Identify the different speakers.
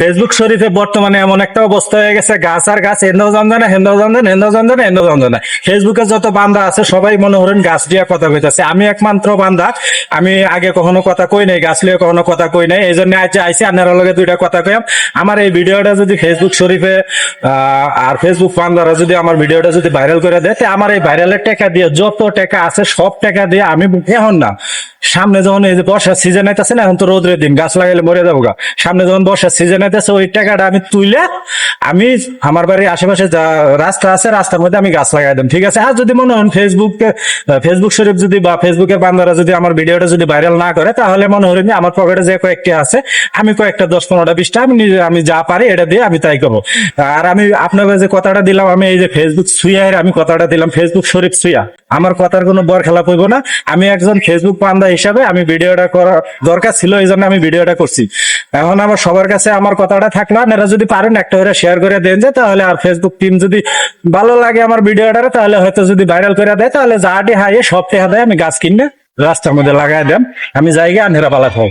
Speaker 1: Facebook শরীফে বর্তমানে এমন একটা অবস্থা হয়ে গেছে, গাছ আর গাছ, হেন্দাও জানজানা, হেন্দাও জানজানা, হেন্দাও জানজানা, হেন্দাও জানজানা। ফেসবুকে যত বান্দা আছে সবাই মনে করেন গাছ দিয়ে কথা কইতাছে। আমি একমাত্র বান্দা, আমি আগে কখনো কথা কই নাই, গাছ লিয়ে কখনো কথা কই নাই। এই জন্য আইসি আপনার লগে দুইটা কথা কইম। আমার এই ভিডিওটা যদি ফেসবুক শরীফে আর ফেসবুক বান্দারা যদি আমার ভিডিওটা যদি ভাইরাল করে দেয়, আমার এই ভাইরালের টাকা দিয়ে যত টাকা আছে সব টাকা দিয়ে আমি এখন না, সামনে যখন এই যে বর্ষার সিজন আইতেছে না, এখন তো রোদের দিন, গাছ লাগাইলে মরে যাবো গা, সামনে যখন বর্ষার সিজন আইতেছে ওই টাকাটা আমি তুইলে আমি আমার বাড়ির আশেপাশে যা রাস্তা আছে রাস্তার মধ্যে আমি গাছ লাগাই দেব, ঠিক আছে। আর যদি মনে হন ফেসবুক শরীফ যদি বা ফেসবুকের বান্দারা যদি আমার ভিডিওটা যদি ভাইরাল না করে, তাহলে মনে হলেন আমার পকেটে যে কয়েকটি আছে, আমি কয়েকটা 10-15টা 20টা আমি নিজে আমি যা পারি এটা দিয়ে আমি তাই করবো। আর আমি আপনাকে যে কথাটা দিলাম, আমি এই যে ফেসবুক সুইয়ার আমি কথাটা দিলাম, ফেসবুক শরীফ সুইয়া, আমার কথার কোনো বর খেলাপ হইব না। আমি একজন ফেসবুক বান্দা হিসাবে আমি ভিডিওটা করা দরকার ছিল, এই জন্য আমি ভিডিওটা করছি। এখন আমার সবার কাছে আমার কথাটা থাকলো, আপনারা যদি পারেন একটা করে শেয়ার করে দেন, যে তাহলে আর ফেসবুক টিম যদি ভালো লাগে আমার ভিডিওটা, তাহলে হয়তো যদি ভাইরাল করে দেয়, তাহলে যাটি হাইয়ে সব টেহা দেয় আমি গাছ কিনে রাস্তার মধ্যে লাগাই দেন, আমি জায়গা আনহেরা পালা খাও।